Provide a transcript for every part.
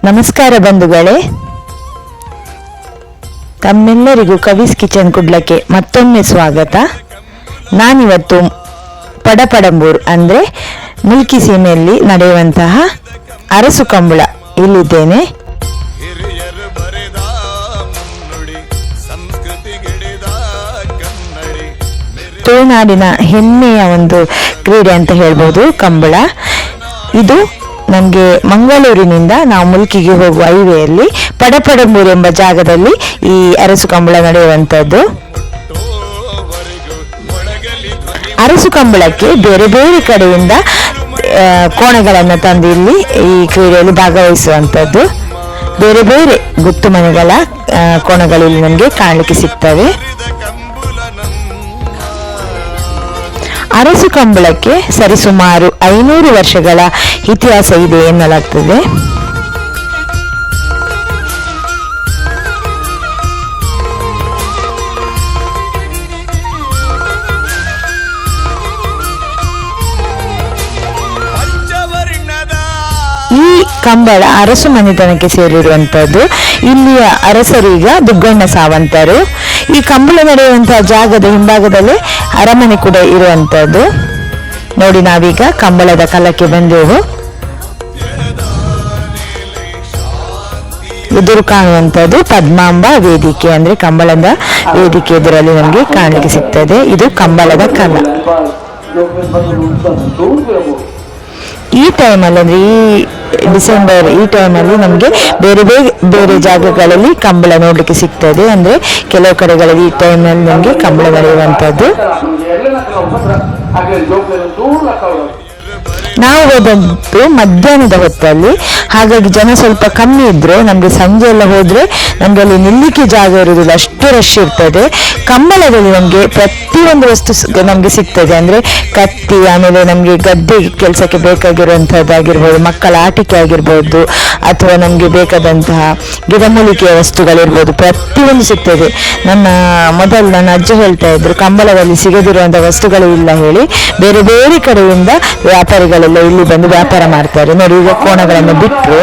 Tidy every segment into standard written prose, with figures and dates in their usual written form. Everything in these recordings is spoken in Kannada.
ನಮಸ್ಕಾರ ಬಂಧುಗಳೇ, ತಮ್ಮೆಲ್ಲರಿಗೂ ಕವಿಸ್ ಕಿಚನ್ ಕುಡ್ಲಕ್ಕೆ ಮತ್ತೊಮ್ಮೆ ಸ್ವಾಗತ. ನಾನಿವತ್ತು ಪಡಪಡಂಬೂರು ಅಂದರೆ ಮುಲ್ಕಿ ಸೀಮೆಯಲ್ಲಿ ನಡೆಯುವಂತಹ ಅರಸು ಕಂಬಳ ಇಲ್ಲಿದ್ದೇನೆ. ತುಳುನಾಡಿನ ಹೆಮ್ಮೆಯ ಒಂದು ಕ್ರೀಡೆ ಅಂತ ಹೇಳ್ಬೋದು ಕಂಬಳ. ಇದು ನಮಗೆ ಮಂಗಳೂರಿನಿಂದ ನಾವು ಮುಲ್ಕಿಗೆ ಹೋಗುವ ಹೈವೇಯಲ್ಲಿ ಪಡಪಡಂಬೂರು ಎಂಬ ಜಾಗದಲ್ಲಿ ಈ ಅರಸು ಕಂಬಳ ನಡೆಯುವಂಥದ್ದು. ಅರಸು ಕಂಬಳಕ್ಕೆ ಬೇರೆ ಬೇರೆ ಕಡೆಯಿಂದ ಕೋಣಗಳನ್ನು ತಂದು ಇಲ್ಲಿ ಈ ಕ್ರೀಡೆಯಲ್ಲಿ ಭಾಗವಹಿಸುವಂಥದ್ದು. ಬೇರೆ ಬೇರೆ ಗುತ್ತು ಮನೆಗಳ ಕೋಣಗಳಲ್ಲಿ ನಮಗೆ ಕಾಣಲಿಕ್ಕೆ ಸಿಗ್ತವೆ. ಅರಸು ಕಂಬಳಕ್ಕೆ ಸರಿಸುಮಾರು 500 ವರ್ಷಗಳ ಇತಿಹಾಸ ಇದೆ ಎನ್ನಲಾಗ್ತದೆ. ಈ ಕಂಬಳ ಅರಸು ಮನೆತನಕ್ಕೆ ಸೇರಿರುವಂತದ್ದು. ಇಲ್ಲಿಯ ಅರಸರೀಗ ದುಗ್ಗಣ್ಣ ಸಾವಂತರು. ಈ ಕಂಬಳ ನಡೆಯುವಂತಹ ಜಾಗದ ಹಿಂಭಾಗದಲ್ಲಿ ಅರಮನೆ ಕೂಡ ಇರುವಂತದ್ದು. ನೋಡಿ, ನಾವೀಗ ಕಂಬಳದ ಕಲಕ್ಕೆ ಬಂದೆವು. ಎದುರು ಕಾಣುವಂತದ್ದು ಪದ್ಮಾಂಬ ವೇದಿಕೆ, ಅಂದ್ರೆ ಕಂಬಳದ ವೇದಿಕೆ ಎದುರಲ್ಲಿ ನಮಗೆ ಕಾಣಲಿಕ್ಕೆ ಸಿಗ್ತದೆ. ಇದು ಕಂಬಳದ ಕಲ. ಈ ಟೈಮಲ್ಲಿ ಅಂದ್ರೆ ಈ ಡಿಸೆಂಬರ್ ಈ ಟೈಮಲ್ಲಿ ನಮಗೆ ಬೇರೆ ಬೇರೆ ಜಾಗಗಳಲ್ಲಿ ಕಂಬಳ ನೋಡ್ಲಿಕ್ಕೆ ಸಿಗ್ತದೆ. ಅಂದ್ರೆ ಕೆಲವು ಕಡೆಗಳಲ್ಲಿ ಈ ಟೈಮಲ್ಲಿ ನಮಗೆ ಕಂಬಳ ನಡೆಯುವಂಥದ್ದು. ನಾವು ಹೋದದ್ದು ಮಧ್ಯಾಹ್ನದ ಹೊತ್ತಲ್ಲಿ, ಹಾಗಾಗಿ ಜನ ಸ್ವಲ್ಪ ಕಮ್ಮಿ ಇದ್ರು. ನಮಗೆ ಸಂಜೆ ಎಲ್ಲ ಹೋದ್ರೆ ನಮ್ಗೆ ಅಲ್ಲಿ ನಿಲ್ಲಿಕ್ಕೆ ಜಾಗ ಇರುವುದಿಲ್ಲ, ಅಷ್ಟು ರಶ್ ಇರ್ತದೆ. ಕಂಬಳದಲ್ಲಿ ನಮಗೆ ಪ್ರತಿಯೊಂದು ವಸ್ತು ನಮ್ಗೆ ಸಿಗ್ತದೆ. ಅಂದ್ರೆ ಕತ್ತಿ, ಆಮೇಲೆ ನಮ್ಗೆ ಗದ್ದೆ ಕೆಲಸಕ್ಕೆ ಬೇಕಾಗಿರುವಂತಹದ್ದಾಗಿರ್ಬೋದು, ಮಕ್ಕಳ ಆಟಿಕೆ ಆಗಿರ್ಬೋದು, ಅಥವಾ ನಮ್ಗೆ ಬೇಕಾದಂತಹ ಗಿಡಮೂಲಿಕೆಯ ವಸ್ತುಗಳಿರ್ಬೋದು, ಪ್ರತಿಯೊಂದು ಸಿಗ್ತದೆ. ನನ್ನ ಅಜ್ಜ ಹೇಳ್ತಾ ಇದ್ರು, ಕಂಬಳದಲ್ಲಿ ಸಿಗದಿರುವಂತಹ ವಸ್ತುಗಳು ಇಲ್ಲ ಹೇಳಿ ಬೇರೆ ಬೇರೆ ಕಡೆಯಿಂದ ವ್ಯಾಪಾರಿಗಳೆಲ್ಲ ಇಲ್ಲಿ ಬಂದು ವ್ಯಾಪಾರ ಮಾಡ್ತಾರೆ. ನೋಡಿ, ಈಗ ಕೋಣಗಳನ್ನು ಬಿಟ್ಟರು.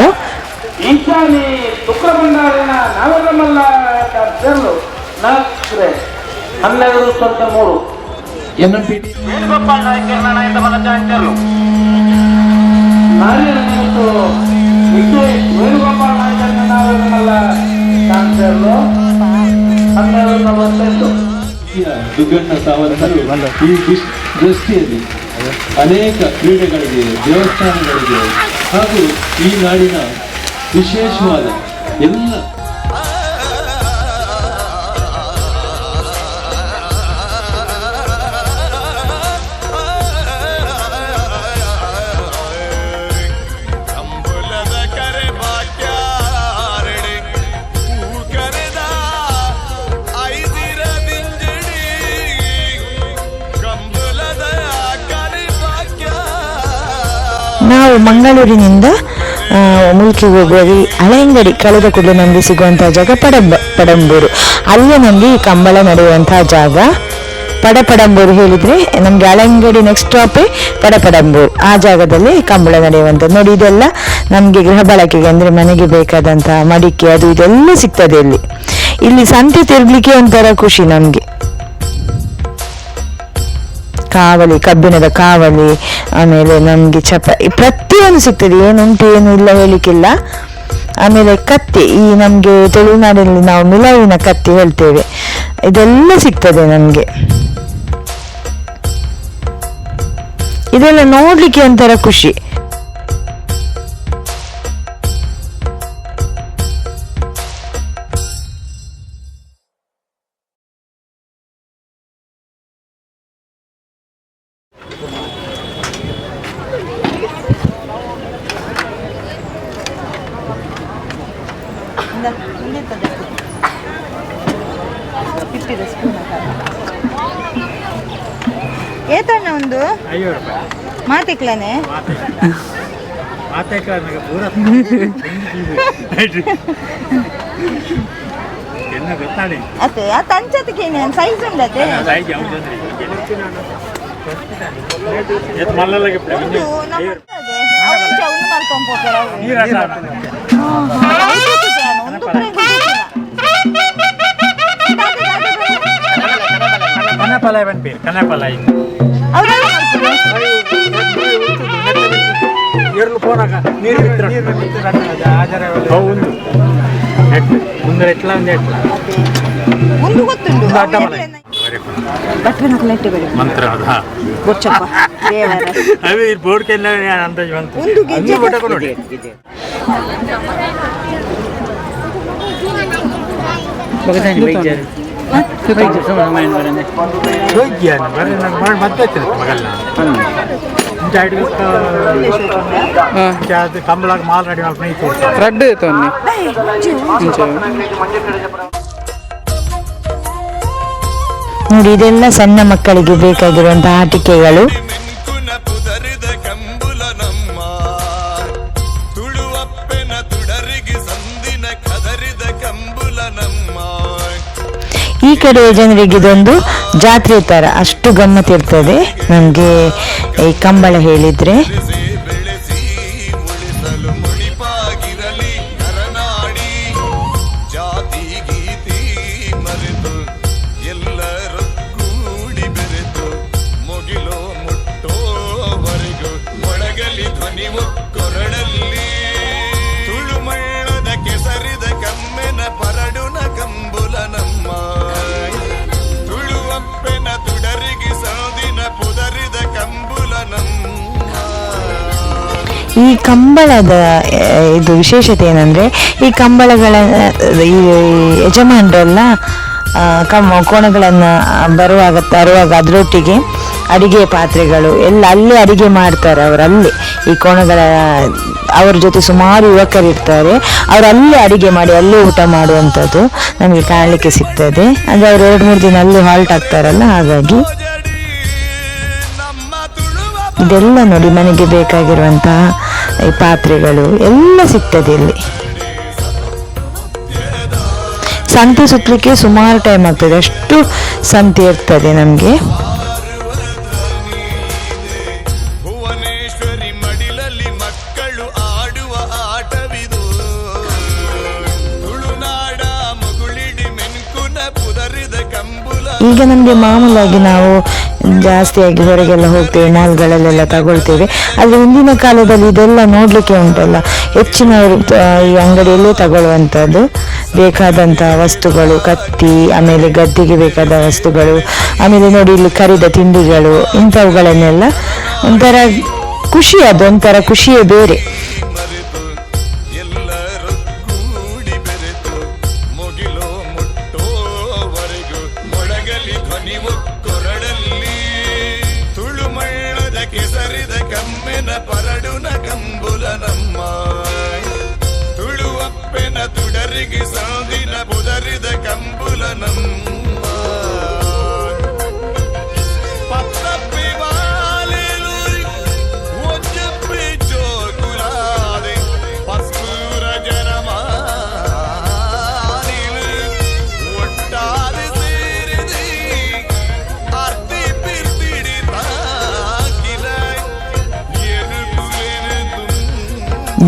ದುಗ್ಗಣ್ಣ ಸಾವಂತರು ಈ ದೃಷ್ಟಿಯಲ್ಲಿ ಅನೇಕ ಕ್ರೀಡೆಗಳಿಗೆ, ದೇವಸ್ಥಾನಗಳಿಗೆ ಹಾಗೂ ಈ ನಾಡಿನ ವಿಶೇಷವಾದ ಎಲ್ಲ ನಾವು ಮಂಗಳೂರಿನಿಂದ ಮುಲ್ಕಿಗೆ ಹೋಗುವ ಹಳೆಯಂಗಡಿ ಕಳೆದ ಕೂಡಲೇ ನಮಗೆ ಸಿಗುವಂತಹ ಜಾಗ ಪಡಂಬೂರು. ಅಲ್ಲೇ ನಮಗೆ ಈ ಕಂಬಳ ನಡೆಯುವಂತಹ ಜಾಗ. ಪಡಪಡಂಬೂರು ಹೇಳಿದ್ರೆ ನಮ್ಗೆ ಹಳೆಯಂಗಡಿ ನೆಕ್ಸ್ಟ್ ಸ್ಟಾಪೇ ಪಡಪಡಂಬೂರು. ಆ ಜಾಗದಲ್ಲಿ ಕಂಬಳ ನಡೆಯುವಂಥದ್ದು. ನೋಡಿ, ಇದೆಲ್ಲ ನಮ್ಗೆ ಗೃಹ ಬಳಕೆಗೆ ಅಂದ್ರೆ ಮನೆಗೆ ಬೇಕಾದಂತಹ ಮಡಿಕೆ ಅದು ಇದೆಲ್ಲ ಸಿಗ್ತದೆ ಇಲ್ಲಿ. ಇಲ್ಲಿ ಸಂತೆ ತಿರ್ಗ್ಲಿಕ್ಕೆ ಒಂಥರ ಖುಷಿ ನಮ್ಗೆ. ಕಾವಲಿ, ಕಬ್ಬಿಣದ ಕಾವಲಿ, ಆಮೇಲೆ ನಮ್ಗೆ ಪ್ರತಿಯೊಂದು ಸಿಗ್ತದೆ. ಏನುಂಟು ಏನು ಇಲ್ಲ ಹೇಳಿಕ್ಕಿಲ್ಲ. ಆಮೇಲೆ ಕತ್ತಿ, ಈ ನಮ್ಗೆ ತುಳುನಾಡಿನಲ್ಲಿ ನಾವು ಮಿಲಾವಿನ ಕತ್ತಿ ಹೇಳ್ತೇವೆ, ಇದೆಲ್ಲ ಸಿಗ್ತದೆ ನಮ್ಗೆ. ಇದೆಲ್ಲ ನೋಡ್ಲಿಕ್ಕೆ ಒಂಥರ ಖುಷಿ. ಏತಣ್ಣ ಒಂದು 5 ರೂಪಾಯಿ ಮಾತಿಕ್ಲಾನೆ ಪೂರ ಗೊತ್ತಾಡಿ ಅತ್ತೆ ಆ ತಂಚದಕ್ಕೆ ಸೈಜ್ ಉಂಡತೆ ಮಲ್ಲಗೆ ಮಾಡ್ಕೊಂಡ್ ಕನಪಲಾಯ ಬಂದ್ಪೇರು ಕನಪಲಾಯ ಏರ್ಲು ಪೋನಾಗ ನೀರು ಒಂದು ಮುಂದೆ ಎಟ್ಲ ಒಂದು ಎಟ್ಲ ಒಂದು ಗೊತ್ತುಂಟು ಮಂತ್ರ ಅದೇ ಬೋರ್ಡ್ ಕೆಲ್ಲ ಅಂದಾಜು ಬಂತು ನೋಡಿ ಕಂಬಳಾಗ ಮಾಲ್ ರೆಡಿ ಮಾಡ್ಕೊಂಡು ನೋಡಿ, ಇದೆಲ್ಲ ಸಣ್ಣ ಮಕ್ಕಳಿಗೆ ಬೇಕಾಗಿರುವಂತಹ ಆಟಿಕೆಗಳು. ಈ ಕಡೆ ಜನರಿಗೆ ಇದೊಂದು ಜಾತ್ರೆ ತರ, ಅಷ್ಟು ಗಮ್ಮತ್ತಿರ್ತದೆ ನಮಗೆ ಈ ಕಂಬಳ ಹೇಳಿದ್ರೆ. ಈ ಕಂಬಳದ ಇದು ವಿಶೇಷತೆ ಏನಂದರೆ, ಈ ಕಂಬಳಗಳ ಈ ಯಜಮಾನರೆಲ್ಲ ಕೋಣಗಳನ್ನು ತರುವಾಗ ಅದರೊಟ್ಟಿಗೆ ಅಡಿಗೆ ಪಾತ್ರೆಗಳು ಎಲ್ಲ ಅಲ್ಲೇ ಅಡಿಗೆ ಮಾಡ್ತಾರೆ. ಅವರಲ್ಲಿ ಈ ಕೋಣಗಳ ಅವ್ರ ಜೊತೆ ಸುಮಾರು ಯುವಕರು ಇರ್ತಾರೆ. ಅವರು ಅಲ್ಲೇ ಅಡಿಗೆ ಮಾಡಿ ಅಲ್ಲೇ ಊಟ ಮಾಡುವಂಥದ್ದು ನಮಗೆ ಕಾಣಲಿಕ್ಕೆ ಸಿಗ್ತದೆ. ಅಂದರೆ ಅವರು 2-3 ದಿನ ಅಲ್ಲೇ ಹಾಲ್ಟ್ ಆಗ್ತಾರಲ್ಲ, ಹಾಗಾಗಿ ಇದೆಲ್ಲ ನೋಡಿ ಮನೆಗೆ ಬೇಕಾಗಿರುವಂತಹ ಈ ಪಾತ್ರೆಗಳು ಎಲ್ಲ ಸಿಗ್ತದೆ ಇಲ್ಲಿ. ಸಂತೆ ಸುತ್ತಲಿಕ್ಕೆ ಸುಮಾರು ಟೈಮ್ ಆಗ್ತದೆ, ಅಷ್ಟು ಸಂತೆ ಇರ್ತದೆ ನಮಗೆ. ಈಗ ನಮಗೆ ಮಾಮೂಲಾಗಿ ನಾವು ಜಾಸ್ತಿಯಾಗಿ ಹೊರಗೆಲ್ಲ ಹೋಗ್ತೇವೆ, ಮಾಲ್ಗಳಲ್ಲೆಲ್ಲ ತಗೊಳ್ತೇವೆ. ಆದರೆ ಹಿಂದಿನ ಕಾಲದಲ್ಲಿ ಇದೆಲ್ಲ ನೋಡಲಿಕ್ಕೆ ಉಂಟಲ್ಲ, ಹೆಚ್ಚಿನವರು ಈ ಅಂಗಡಿಯಲ್ಲೇ ತಗೊಳ್ಳುವಂಥದ್ದು. ಬೇಕಾದಂಥ ವಸ್ತುಗಳು, ಕತ್ತಿ, ಆಮೇಲೆ ಗದ್ದೆಗೆ ಬೇಕಾದ ವಸ್ತುಗಳು, ಆಮೇಲೆ ನೋಡಿ ಇಲ್ಲಿ ಕರಿದ ತಿಂಡಿಗಳು, ಇಂಥವುಗಳನ್ನೆಲ್ಲ ಒಂಥರ ಖುಷಿ, ಅದೊಂಥರ ಖುಷಿಯೇ ಬೇರೆ.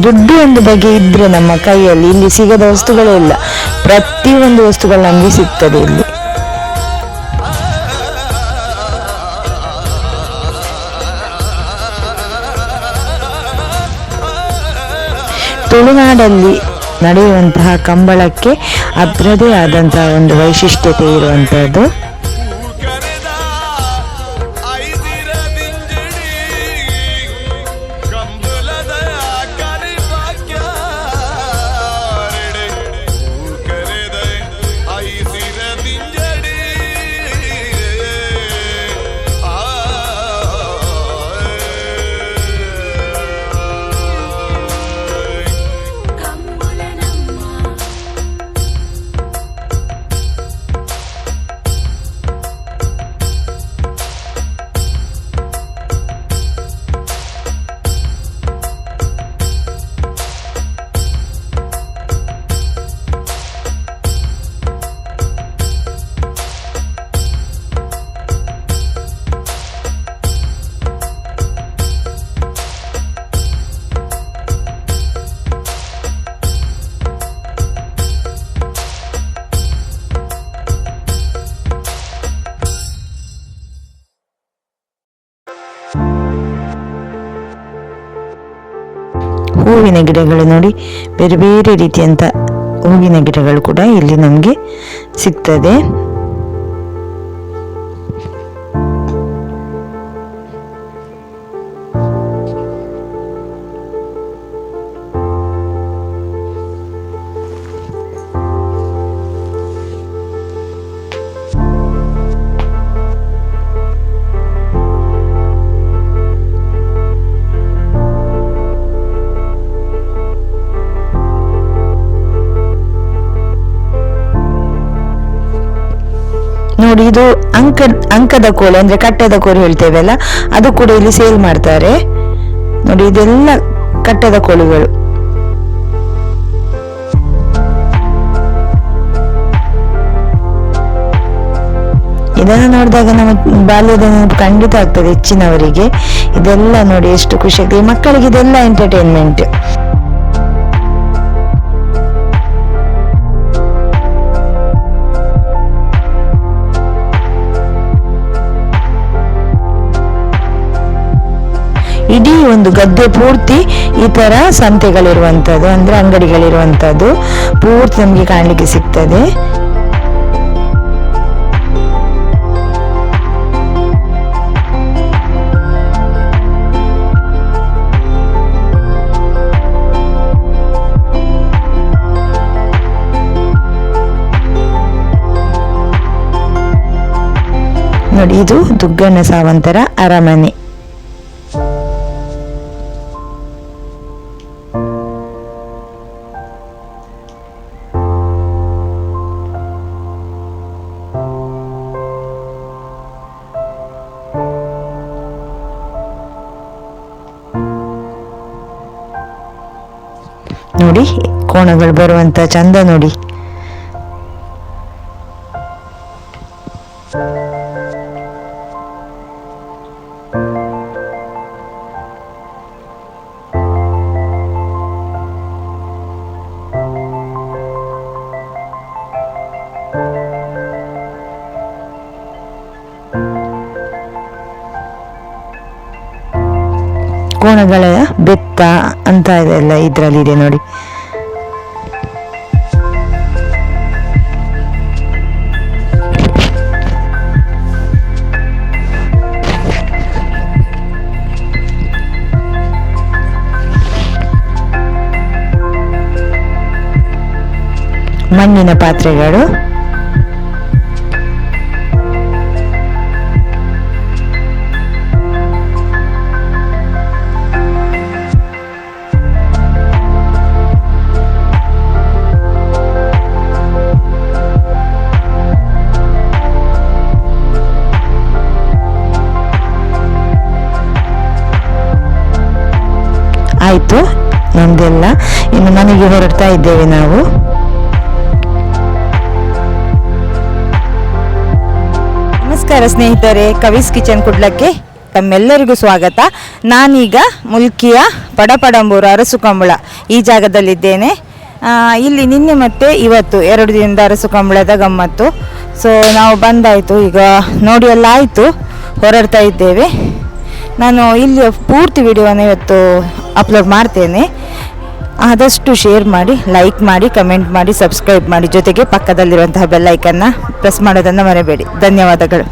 ದುಡ್ಡು ಒಂದು ಬಗೆ ಇದ್ರೆ ನಮ್ಮ ಕೈಯಲ್ಲಿ, ಇಲ್ಲಿ ಸಿಗದ ವಸ್ತುಗಳೇ ಇಲ್ಲ. ಪ್ರತಿಯೊಂದು ವಸ್ತುಗಳು ನಮಗೆ ಸಿಗ್ತದೆ ಇಲ್ಲಿ. ತುಳುನಾಡಲ್ಲಿ ನಡೆಯುವಂತಹ ಕಂಬಳಕ್ಕೆ ಅದರದೇ ಆದಂತಹ ಒಂದು ವೈಶಿಷ್ಟ್ಯತೆ ಇರುವಂತಹದ್ದು. ಹೂವಿನ ಗಿಡಗಳು ನೋಡಿ, ಬೇರೆ ಬೇರೆ ರೀತಿಯಂಥ ಹೂವಿನ ಗಿಡಗಳು ಕೂಡ ಇಲ್ಲಿ ನಮಗೆ ಸಿಗ್ತದೆ. ನೋಡಿ, ಇದು ಅಂಕದ ಕೋಲು ಅಂದ್ರೆ ಕಟ್ಟದ ಕೋಲು ಹೇಳ್ತೇವಲ್ಲ, ಅದು ಕೂಡ ಇಲ್ಲಿ ಸೇಲ್ ಮಾಡ್ತಾರೆ. ನೋಡಿ, ಇದೆಲ್ಲ ಕಟ್ಟದ ಕೋಲುಗಳು. ಇದನ್ನು ನೋಡಿದಾಗ ನಮ್ಮ ಬಾಲ್ಯದ ನೆನಪು ಖಂಡಿತ ಆಗ್ತದೆ ಹೆಚ್ಚಿನವರಿಗೆ. ಇದೆಲ್ಲ ನೋಡಿ ಎಷ್ಟು ಖುಷಿ ಆಗ್ತದೆ. ಮಕ್ಕಳಿಗೆ ಇದೆಲ್ಲ ಎಂಟರ್ಟೈನ್ಮೆಂಟ್. ಇಡೀ ಒಂದು ಗದ್ದೆ ಪೂರ್ತಿ ಈ ತರ ಸಂತೆಗಳಿರುವಂತದ್ದು ಅಂದ್ರೆ ಅಂಗಡಿಗಳಿರುವಂತದ್ದು ಪೂರ್ತಿ ನಮಗೆ ಕಾಣಲಿಕ್ಕೆ ಸಿಗ್ತದೆ. ನೋಡಿ, ಇದು ದುಗ್ಗಣ್ಣ ಸಾವಂತರ ಅರಮನೆ. ನೋಡಿ, ಕೋಣಗಳು ಬರುವಂತ ಚಂದ ನೋಡಿ. ಕೋಣಗಳ ಬೆತ್ತ ಅಂತ ಇದೆಲ್ಲ ಇದರಲ್ಲಿ ಇದೆ ನೋಡಿ. ಮಣ್ಣಿನ ಪಾತ್ರೆಗಳು, ಆಯ್ತು ನಮ್ದೆಲ್ಲ. ಇನ್ನು ಮನೆಗೆ ಹೊರಡ್ತಾ ಇದ್ದೇವೆ ನಾವು. ನಮಸ್ಕಾರ ಸ್ನೇಹಿತರೆ, ಕವಿಸ್ ಕಿಚನ್ ಕುಡ್ಲಕ್ಕೆ ತಮ್ಮೆಲ್ಲರಿಗೂ ಸ್ವಾಗತ. ನಾನೀಗ ಮುಲ್ಕಿಯ ಪಡಪಡಂಬೂರು ಅರಸು ಕಂಬಳ ಈ ಜಾಗದಲ್ಲಿದ್ದೇನೆ. ಇಲ್ಲಿ ನಿನ್ನೆ ಮತ್ತು ಇವತ್ತು 2 ದಿನದ ಅರಸು ಕಂಬಳದ ಗಮ್ಮತ್ತು. ಸೊ ನಾವು ಬಂದಾಯಿತು, ಈಗ ನೋಡಿ ಎಲ್ಲ ಆಯಿತು, ಹೊರಡ್ತಾ ಇದ್ದೇವೆ. ನಾನು ಇಲ್ಲಿ ಪೂರ್ತಿ ವಿಡಿಯೋನ ಇವತ್ತು ಅಪ್ಲೋಡ್ ಮಾಡ್ತೇನೆ. ಆದಷ್ಟು ಶೇರ್ ಮಾಡಿ, ಲೈಕ್ ಮಾಡಿ, ಕಮೆಂಟ್ ಮಾಡಿ, ಸಬ್ಸ್ಕ್ರೈಬ್ ಮಾಡಿ, ಜೊತೆಗೆ ಪಕ್ಕದಲ್ಲಿರುವಂತಹ ಬೆಲ್ ಐಕನ್ನ ಪ್ರೆಸ್ ಮಾಡೋದನ್ನು ಮರೆಯಬೇಡಿ. ಧನ್ಯವಾದಗಳು.